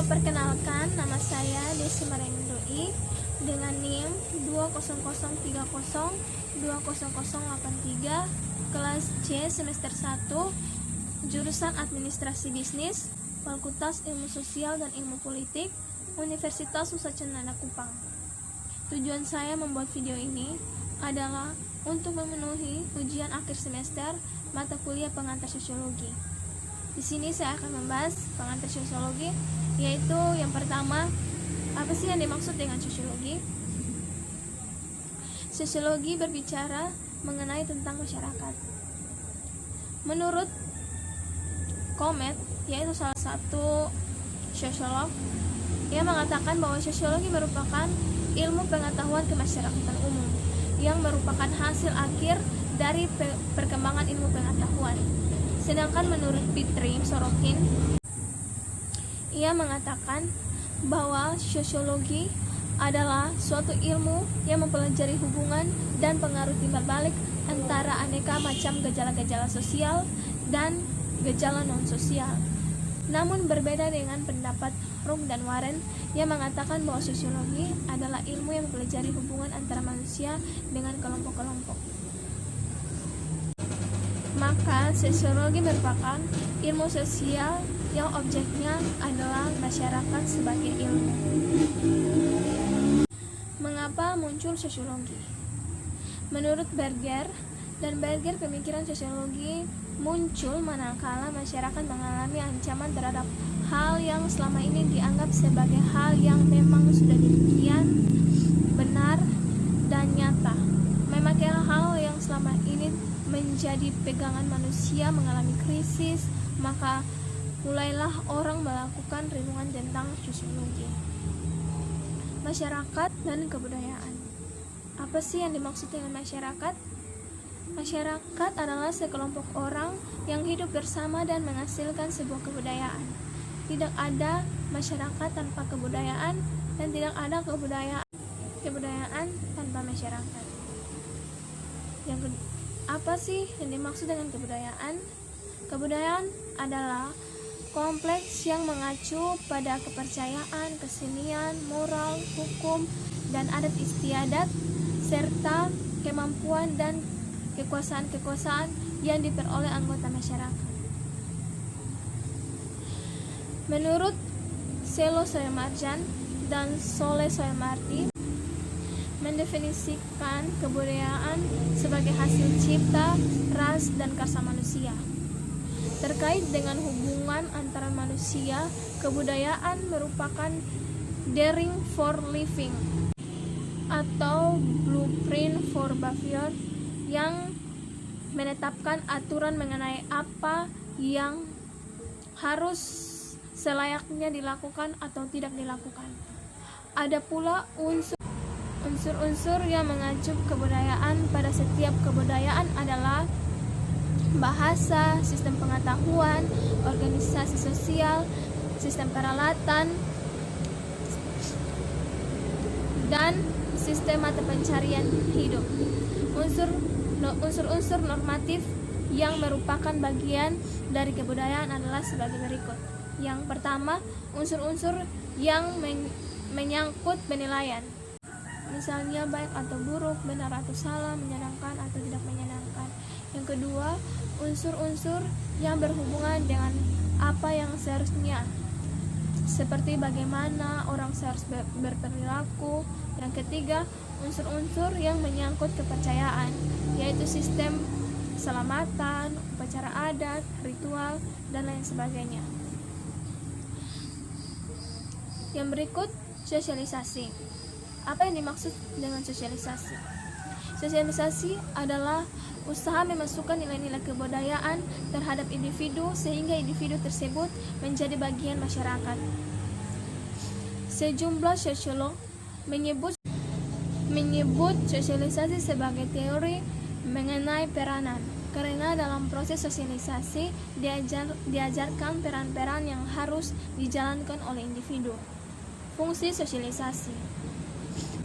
Perkenalkan, nama saya Desi Marendoi dengan NIM 20030200083, kelas C semester 1, jurusan Administrasi Bisnis, Fakultas Ilmu Sosial dan Ilmu Politik, Universitas Nusa Cendana Kupang. Tujuan saya membuat video ini adalah untuk memenuhi ujian akhir semester mata kuliah pengantar sosiologi. Di sini saya akan membahas pengantar sosiologi, yaitu yang pertama, apa sih yang dimaksud dengan sosiologi? Sosiologi berbicara mengenai tentang masyarakat. Menurut Komet, yaitu salah satu sosiolog, ia mengatakan bahwa sosiologi merupakan ilmu pengetahuan kemasyarakatan umum yang merupakan hasil akhir dari perkembangan ilmu pengetahuan. Sedangkan menurut Fitri Sorokin, ia mengatakan bahwa sosiologi adalah suatu ilmu yang mempelajari hubungan dan pengaruh timbal balik antara aneka macam gejala-gejala sosial dan gejala non-sosial. Namun berbeda dengan pendapat Rum dan Warren yang mengatakan bahwa sosiologi adalah ilmu yang mempelajari hubungan antara manusia dengan kelompok-kelompok. Maka sosiologi merupakan ilmu sosial yang objeknya adalah masyarakat sebagai ilmu. Mengapa muncul sosiologi? Menurut Berger, pemikiran sosiologi muncul manakala masyarakat mengalami ancaman terhadap hal yang selama ini dianggap sebagai hal yang memang sudah demikian benar dan nyata. Memakai hal yang selama ini menjadi pegangan manusia mengalami krisis, maka mulailah orang melakukan renungan tentang sosiologi. Masyarakat dan kebudayaan. Apa sih yang dimaksud dengan masyarakat? Masyarakat adalah sekelompok orang yang hidup bersama dan menghasilkan sebuah kebudayaan. Tidak ada masyarakat tanpa kebudayaan dan tidak ada kebudayaan tanpa masyarakat. Apa sih yang dimaksud dengan kebudayaan? Kebudayaan adalah kompleks yang mengacu pada kepercayaan, kesenian, moral, hukum, dan adat istiadat, serta kemampuan dan kekuasaan-kekuasaan yang diperoleh anggota masyarakat. Menurut Selo Soemarjan dan Soleh Soemardi, mendefinisikan kebudayaan sebagai hasil cipta, ras, dan karsa manusia. Terkait dengan hubungan antara manusia, kebudayaan merupakan daring for living atau blueprint for behavior yang menetapkan aturan mengenai apa yang harus selayaknya dilakukan atau tidak dilakukan. Ada pula unsur-unsur yang mengacu kebudayaan pada setiap kebudayaan adalah bahasa, sistem pengetahuan, organisasi sosial, sistem peralatan, dan sistem mata pencarian hidup. Unsur-unsur normatif yang merupakan bagian dari kebudayaan adalah sebagai berikut. Yang pertama, unsur-unsur yang menyangkut penilaian. Misalnya baik atau buruk, benar atau salah, menyenangkan atau tidak menyenangkan. Yang kedua, unsur-unsur yang berhubungan dengan apa yang seharusnya, seperti bagaimana orang seharusnya berperilaku. Yang ketiga, unsur-unsur yang menyangkut kepercayaan, yaitu sistem keselamatan, upacara adat, ritual, dan lain sebagainya. Yang berikut, sosialisasi. Apa yang dimaksud dengan sosialisasi? Sosialisasi adalah usaha memasukkan nilai-nilai kebudayaan terhadap individu sehingga individu tersebut menjadi bagian masyarakat. Sejumlah sosiolog menyebut sosialisasi sebagai teori mengenai peranan, karena dalam proses sosialisasi diajarkan peran-peran yang harus dijalankan oleh individu. Fungsi sosialisasi.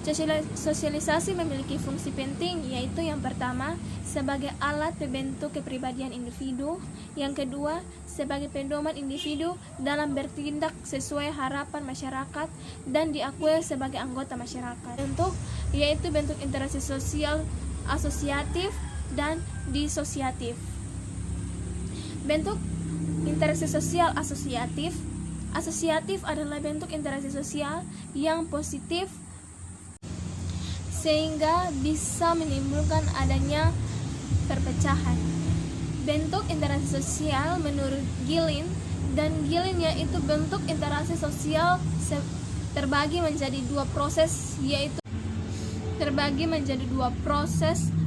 Sosialisasi memiliki fungsi penting, yaitu yang pertama, sebagai alat pembentuk kepribadian individu, yang kedua, sebagai pedoman individu dalam bertindak sesuai harapan masyarakat dan diakui sebagai anggota masyarakat. Yaitu bentuk interaksi sosial asosiatif dan disosiatif. Bentuk interaksi sosial asosiatif adalah bentuk interaksi sosial yang positif sehingga bisa menimbulkan adanya perpecahan. Bentuk interaksi sosial menurut Gilin, dan Gilin yaitu bentuk interaksi sosial terbagi menjadi dua proses,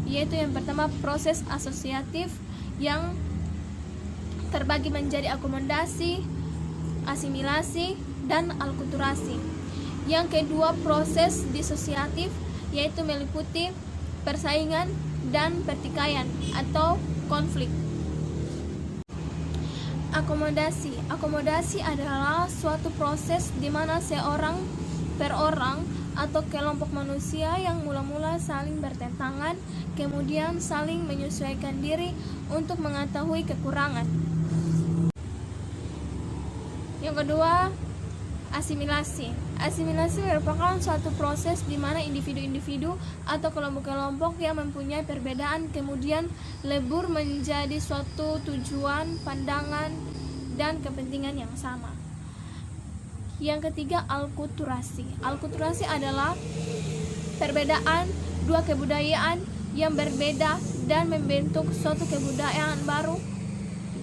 yaitu yang pertama proses asosiatif yang terbagi menjadi akomodasi, asimilasi, dan alkulturasi. Yang kedua proses disosiatif, yaitu meliputi persaingan dan pertikaian atau konflik. Akomodasi adalah suatu proses di mana seorang per orang atau kelompok manusia yang mula-mula saling bertentangan, kemudian saling menyesuaikan diri untuk mengetahui kekurangan. Yang kedua, asimilasi merupakan suatu proses di mana individu-individu atau kelompok-kelompok yang mempunyai perbedaan kemudian lebur menjadi suatu tujuan, pandangan, dan kepentingan yang sama. Yang ketiga, alkulturasi adalah perbedaan dua kebudayaan yang berbeda dan membentuk suatu kebudayaan baru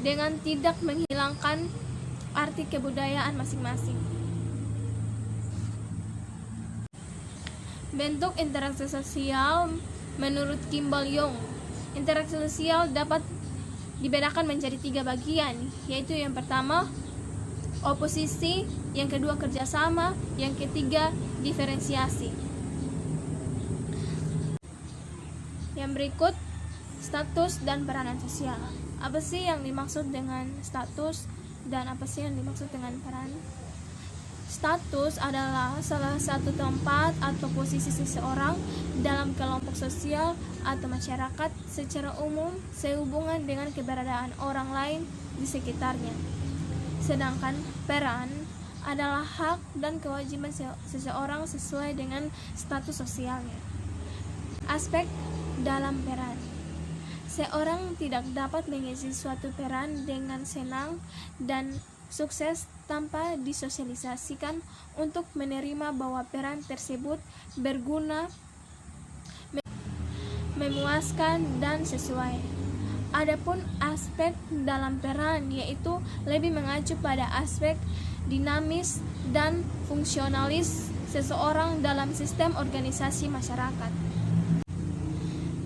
dengan tidak menghilangkan arti kebudayaan masing-masing. Bentuk interaksi sosial menurut Kimball Young. Interaksi sosial dapat dibedakan menjadi 3 bagian, yaitu yang pertama oposisi, yang kedua kerjasama, yang ketiga diferensiasi. Yang berikut status dan peranan sosial. Apa sih yang dimaksud dengan status dan apa sih yang dimaksud dengan peran? Status adalah salah satu tempat atau posisi seseorang dalam kelompok sosial atau masyarakat secara umum sehubungan dengan keberadaan orang lain di sekitarnya. Sedangkan peran adalah hak dan kewajiban seseorang sesuai dengan status sosialnya. Aspek dalam peran. Seorang tidak dapat mengisi suatu peran dengan senang dan sukses tanpa disosialisasikan untuk menerima bahwa peran tersebut berguna, memuaskan, dan sesuai. Adapun aspek dalam peran yaitu lebih mengacu pada aspek dinamis dan fungsionalis seseorang dalam sistem organisasi masyarakat.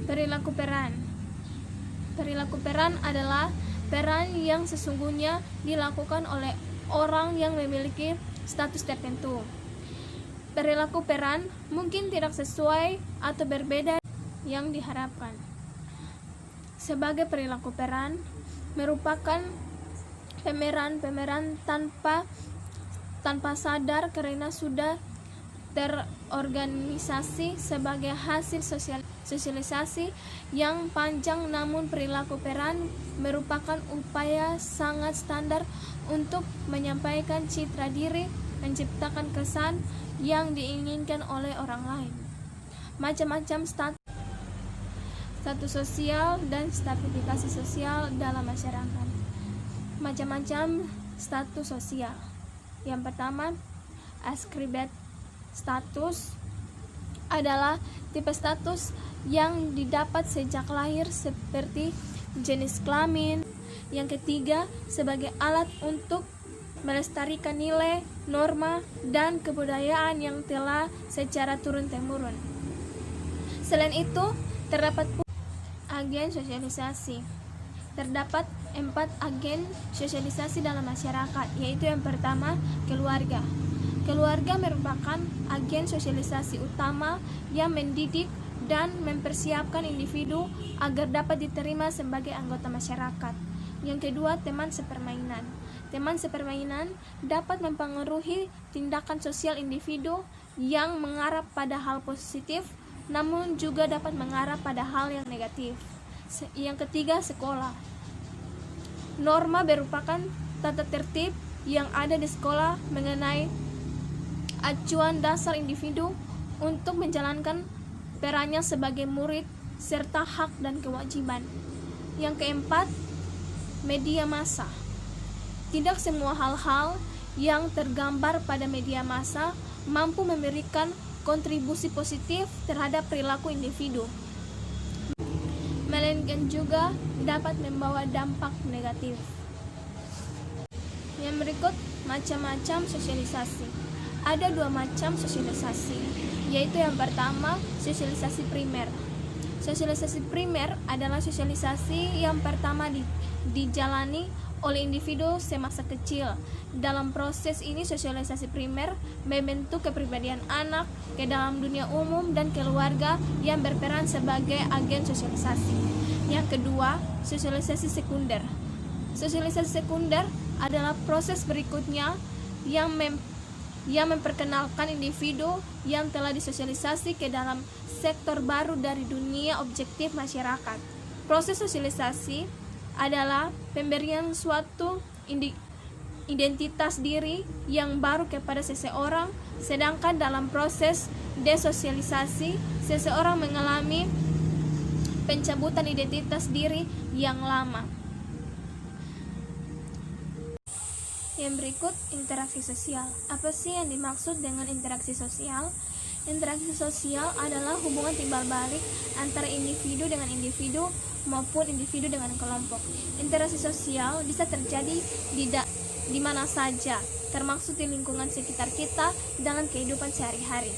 Perilaku peran adalah peran yang sesungguhnya dilakukan oleh orang yang memiliki status tertentu. Perilaku peran mungkin tidak sesuai atau berbeda yang diharapkan. Sebagai perilaku peran merupakan pemeran tanpa sadar karena sudah terorganisasi sebagai hasil sosialisasi yang panjang, namun perilaku peran merupakan upaya sangat standar untuk menyampaikan citra diri, menciptakan kesan yang diinginkan oleh orang lain. Macam-macam status sosial dan stratifikasi sosial dalam masyarakat. Macam-macam status sosial. Yang pertama, ascribed status adalah tipe status yang didapat sejak lahir seperti jenis kelamin. Yang ketiga, sebagai alat untuk melestarikan nilai, norma, dan kebudayaan yang telah secara turun-temurun. Selain itu, terdapat agen sosialisasi. Terdapat 4 agen sosialisasi dalam masyarakat, yaitu yang pertama, keluarga. Keluarga merupakan agen sosialisasi utama yang mendidik dan mempersiapkan individu agar dapat diterima sebagai anggota masyarakat. Yang kedua, teman sepermainan. Teman sepermainan dapat mempengaruhi tindakan sosial individu yang mengarah pada hal positif, namun juga dapat mengarah pada hal yang negatif. Yang ketiga, sekolah. Norma merupakan tata tertib yang ada di sekolah mengenai acuan dasar individu untuk menjalankan perannya sebagai murid serta hak dan kewajiban. Yang keempat, media massa. Tidak semua hal-hal yang tergambar pada media massa mampu memberikan kontribusi positif terhadap perilaku individu, melainkan juga dapat membawa dampak negatif. Yang berikut, macam-macam sosialisasi. Ada 2 macam sosialisasi, yaitu yang pertama, sosialisasi primer. Sosialisasi primer adalah sosialisasi yang pertama dijalani oleh individu semasa kecil. Dalam proses ini, sosialisasi primer membentuk kepribadian anak ke dalam dunia umum dan keluarga yang berperan sebagai agen sosialisasi. Yang kedua, sosialisasi sekunder. Sosialisasi sekunder adalah proses berikutnya yang memperkenalkan individu yang telah disosialisasi ke dalam sektor baru dari dunia objektif masyarakat. Proses sosialisasi adalah pemberian suatu identitas diri yang baru kepada seseorang, sedangkan dalam proses desosialisasi, seseorang mengalami pencabutan identitas diri yang lama. Yang berikut, interaksi sosial. Apa sih yang dimaksud dengan interaksi sosial? Interaksi sosial adalah hubungan timbal balik antara individu dengan individu maupun individu dengan kelompok. Interaksi sosial bisa terjadi di mana saja, termasuk di lingkungan sekitar kita dalam kehidupan sehari-hari.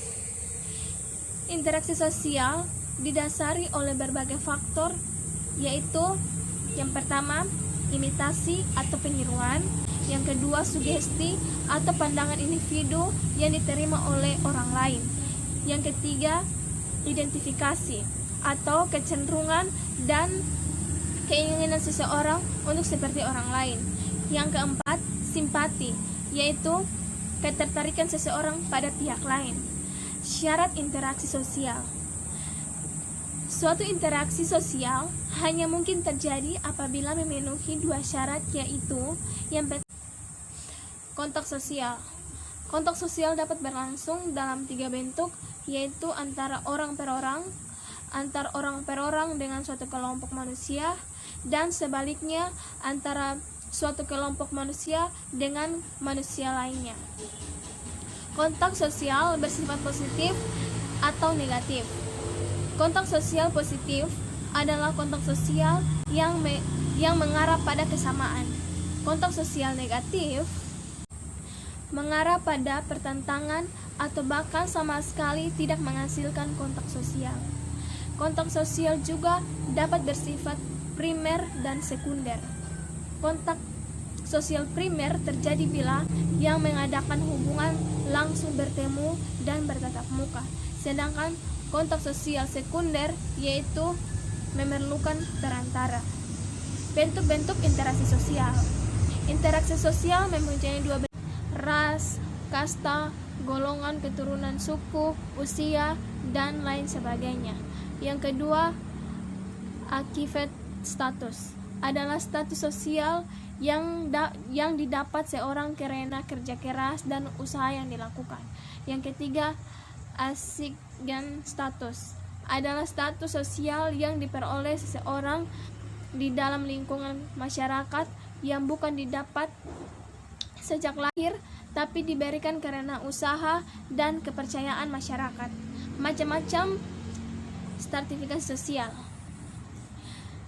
Interaksi sosial didasari oleh berbagai faktor, yaitu yang pertama, imitasi atau peniruan. Yang kedua, sugesti atau pandangan individu yang diterima oleh orang lain. Yang ketiga, identifikasi atau kecenderungan dan keinginan seseorang untuk seperti orang lain. Yang keempat, simpati, yaitu ketertarikan seseorang pada pihak lain. Syarat interaksi sosial. Suatu interaksi sosial hanya mungkin terjadi apabila memenuhi 2 syarat, yaitu yang pertama, kontak sosial. Kontak sosial dapat berlangsung dalam 3 bentuk, yaitu antara orang per orang, antar orang per orang dengan suatu kelompok manusia, dan sebaliknya antara suatu kelompok manusia dengan manusia lainnya. Kontak sosial bersifat positif atau negatif. Kontak sosial positif adalah kontak sosial yang mengarah pada kesamaan. Kontak sosial negatif mengarah pada pertentangan atau bahkan sama sekali tidak menghasilkan kontak sosial. Kontak sosial juga dapat bersifat primer dan sekunder. Kontak sosial primer terjadi bila yang mengadakan hubungan langsung bertemu dan bertatap muka, sedangkan kontak sosial sekunder yaitu memerlukan perantara. Bentuk-bentuk interaksi sosial. Interaksi sosial mempunyai 2 bentuk: ras, kasta, golongan, keturunan, suku, usia, dan lain sebagainya. Yang kedua, akibat status adalah status sosial yang didapat seorang karena kerja keras dan usaha yang dilakukan. Yang ketiga, aksigen status adalah status sosial yang diperoleh seseorang di dalam lingkungan masyarakat yang bukan didapat sejak lahir, tapi diberikan karena usaha dan kepercayaan masyarakat. Macam-macam stratifikasi sosial.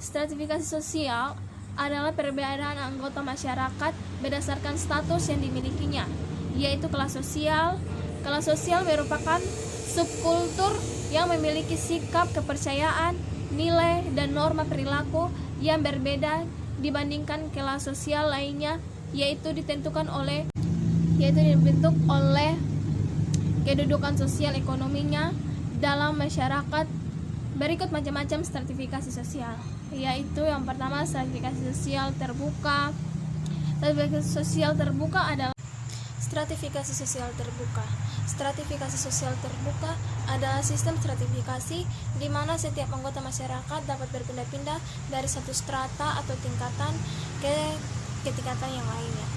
Stratifikasi sosial adalah perbedaan anggota masyarakat berdasarkan status yang dimilikinya, yaitu kelas sosial. Kelas sosial merupakan subkultur yang memiliki sikap, kepercayaan, nilai, dan norma perilaku yang berbeda dibandingkan kelas sosial lainnya, yaitu dibentuk oleh kedudukan sosial ekonominya dalam masyarakat. Berikut macam-macam stratifikasi sosial, yaitu yang pertama, stratifikasi sosial terbuka. Stratifikasi sosial terbuka adalah Stratifikasi sosial terbuka. Stratifikasi sosial terbuka adalah sistem stratifikasi di mana setiap anggota masyarakat dapat berpindah-pindah dari satu strata atau tingkatan ke tingkatan yang lainnya.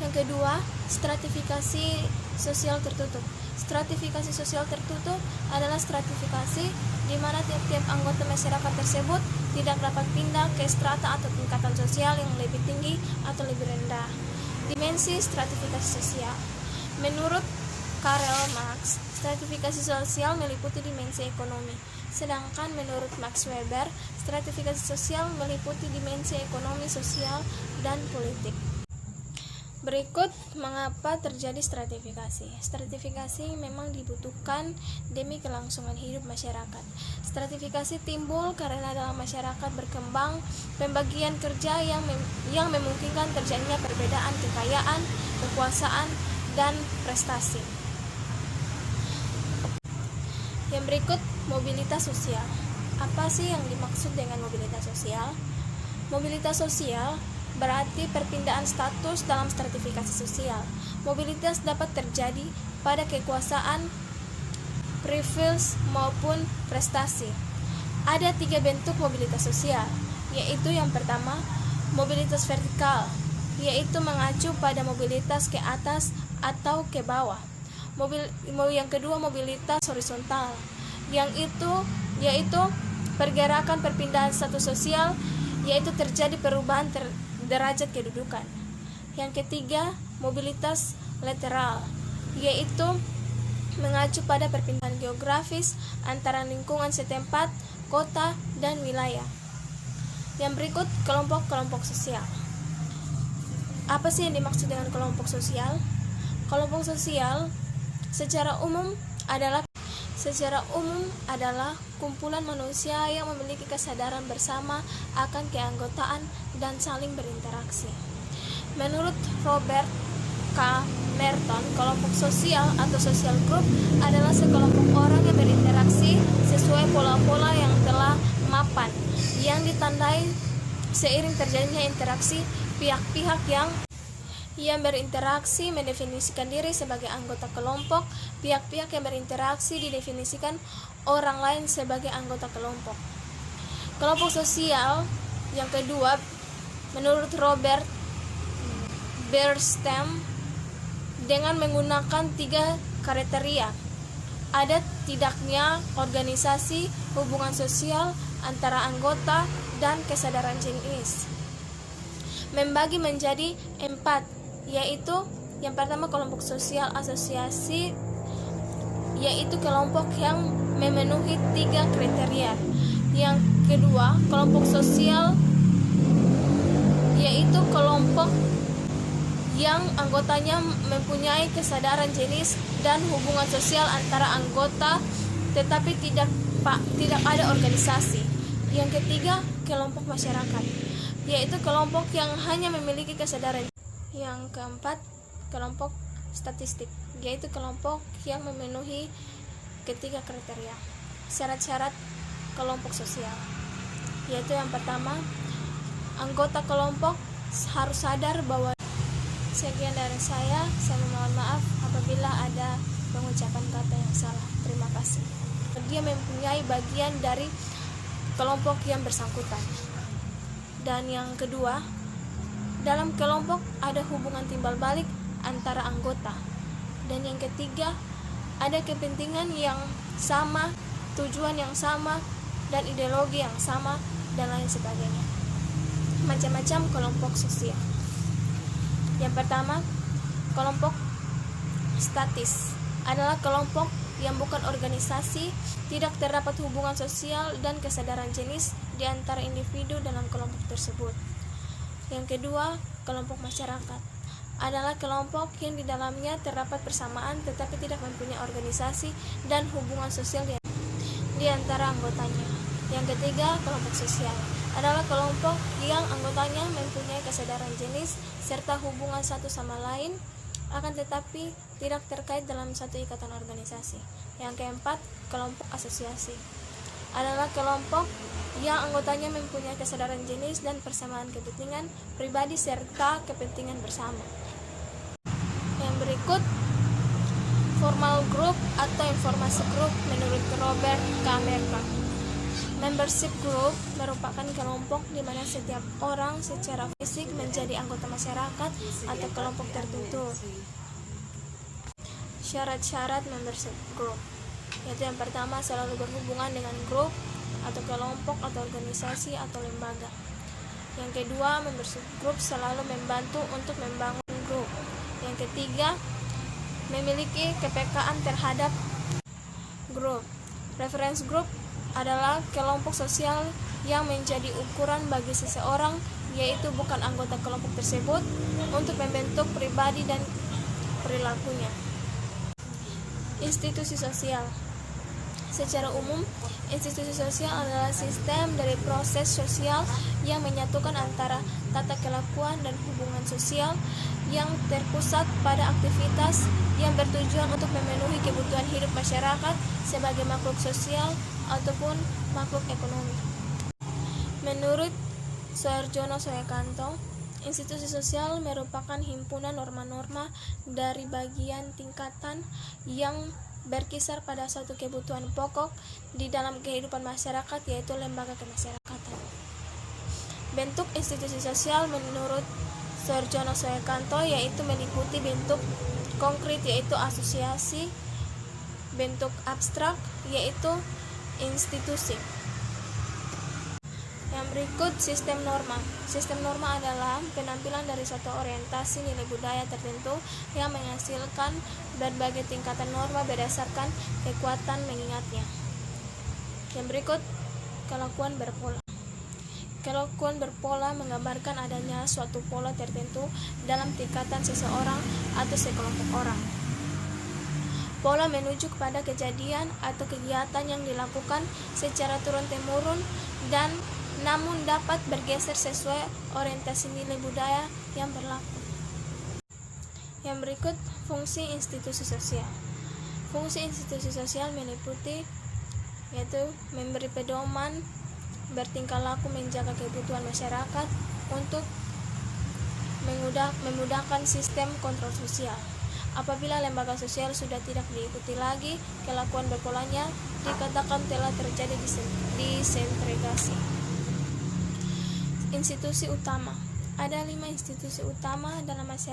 Yang kedua, stratifikasi sosial tertutup. Stratifikasi sosial tertutup adalah stratifikasi di mana tiap-tiap anggota masyarakat tersebut tidak dapat pindah ke strata atau tingkatan sosial yang lebih tinggi atau lebih rendah. Dimensi stratifikasi sosial. Menurut Karl Marx, stratifikasi sosial meliputi dimensi ekonomi, sedangkan menurut Max Weber, stratifikasi sosial meliputi dimensi ekonomi, sosial, dan politik. Berikut mengapa terjadi stratifikasi. Stratifikasi memang dibutuhkan demi kelangsungan hidup masyarakat. Stratifikasi timbul karena dalam masyarakat berkembang pembagian kerja yang memungkinkan terjadinya perbedaan kekayaan, kekuasaan, dan prestasi. Yang berikut, mobilitas sosial. Apa sih yang dimaksud dengan mobilitas sosial? Mobilitas sosial berarti perpindahan status dalam stratifikasi sosial. Mobilitas dapat terjadi pada kekuasaan, privilege, maupun prestasi. Ada 3 bentuk mobilitas sosial, yaitu yang pertama, mobilitas vertikal, yaitu mengacu pada mobilitas ke atas atau ke bawah. Yang kedua, mobilitas horizontal, yaitu pergerakan perpindahan status sosial, yaitu terjadi perubahan derajat kedudukan. Yang ketiga, mobilitas lateral, yaitu mengacu pada perpindahan geografis antara lingkungan setempat, kota, dan wilayah. Yang berikut, kelompok-kelompok sosial. Apa sih yang dimaksud dengan kelompok sosial? Kelompok sosial secara umum adalah kumpulan manusia yang memiliki kesadaran bersama akan keanggotaan dan saling berinteraksi. Menurut Robert K. Merton, kelompok sosial atau social group adalah sekelompok orang yang berinteraksi sesuai pola-pola yang telah mapan, yang ditandai seiring terjadinya interaksi pihak-pihak yang berinteraksi mendefinisikan diri sebagai anggota kelompok. Pihak-pihak yang berinteraksi didefinisikan orang lain sebagai anggota kelompok. Kelompok sosial yang kedua, menurut Robert Bernstein, dengan menggunakan 3 kriteria. Ada tidaknya organisasi, hubungan sosial antara anggota, dan kesadaran jenis. Membagi menjadi 4, yaitu yang pertama kelompok sosial asosiasi, yaitu kelompok yang memenuhi 3 kriteria. Yang kedua, kelompok sosial, yaitu kelompok yang anggotanya mempunyai kesadaran jenis dan hubungan sosial antara anggota, tetapi tidak ada organisasi. Yang ketiga, kelompok masyarakat, yaitu kelompok yang hanya memiliki kesadaran. Yang keempat, kelompok statistik, yaitu kelompok yang memenuhi ketiga kriteria. Syarat-syarat kelompok sosial, yaitu yang pertama, anggota kelompok harus sadar bahwa. Sekian dari saya mohon maaf apabila ada pengucapan kata yang salah. Terima kasih. Dia mempunyai bagian dari kelompok yang bersangkutan. Dan yang kedua, dalam kelompok ada hubungan timbal balik antara anggota. Dan yang ketiga, ada kepentingan yang sama, tujuan yang sama, dan ideologi yang sama, dan lain sebagainya. Macam-macam kelompok sosial. Yang pertama, kelompok statis adalah kelompok yang bukan organisasi, tidak terdapat hubungan sosial dan kesadaran jenis di antara individu dalam kelompok tersebut. Yang kedua, kelompok masyarakat adalah kelompok yang di dalamnya terdapat persamaan tetapi tidak mempunyai organisasi dan hubungan sosial di antara anggotanya. Yang ketiga, kelompok sosial adalah kelompok yang anggotanya mempunyai kesadaran jenis serta hubungan satu sama lain, akan tetapi tidak terkait dalam satu ikatan organisasi. Yang keempat, kelompok asosiasi adalah kelompok yang anggotanya mempunyai kesadaran jenis dan persamaan kepentingan pribadi serta kepentingan bersama. Yang berikut, formal group atau informasi group menurut Robert K. Mercer. Membership group merupakan kelompok di mana setiap orang secara fisik menjadi anggota masyarakat atau kelompok tertentu. Syarat-syarat membership group, yaitu yang pertama, selalu berhubungan dengan grup atau kelompok atau organisasi atau lembaga. Yang kedua, membership group selalu membantu untuk membangun grup. Yang ketiga, memiliki kepekaan terhadap grup. Reference group adalah kelompok sosial yang menjadi ukuran bagi seseorang, yaitu bukan anggota kelompok tersebut, untuk membentuk pribadi dan perilakunya. Institusi sosial. Secara umum, institusi sosial adalah sistem dari proses sosial yang menyatukan antara tata kelakuan dan hubungan sosial yang terpusat pada aktivitas yang bertujuan untuk memenuhi kebutuhan hidup masyarakat sebagai makhluk sosial ataupun makhluk ekonomi. Menurut Soeharjono Soekanto, institusi sosial merupakan himpunan norma-norma dari bagian tingkatan yang berkisar pada suatu kebutuhan pokok di dalam kehidupan masyarakat, yaitu lembaga kemasyarakatan. Bentuk institusi sosial menurut Soeharjono Soekanto yaitu meliputi bentuk konkret yaitu asosiasi, bentuk abstrak yaitu institusi. Yang berikut, sistem norma. Sistem norma adalah penampilan dari suatu orientasi nilai budaya tertentu yang menghasilkan berbagai tingkatan norma berdasarkan kekuatan mengingatnya. Yang berikut, kelakuan berpola. Kelakuan berpola menggambarkan adanya suatu pola tertentu dalam tingkatan seseorang atau sekelompok orang. Pola menuju kepada kejadian atau kegiatan yang dilakukan secara turun-temurun dan namun dapat bergeser sesuai orientasi nilai budaya yang berlaku. Yang berikut, fungsi institusi sosial. Fungsi institusi sosial meliputi yaitu memberi pedoman, bertingkah laku, menjaga kebutuhan masyarakat untuk memudahkan sistem kontrol sosial. Apabila lembaga sosial sudah tidak diikuti lagi kelakuan berpolanya, dikatakan telah terjadi disegregasi. Institusi utama. Ada 5 institusi utama dalam masyarakat.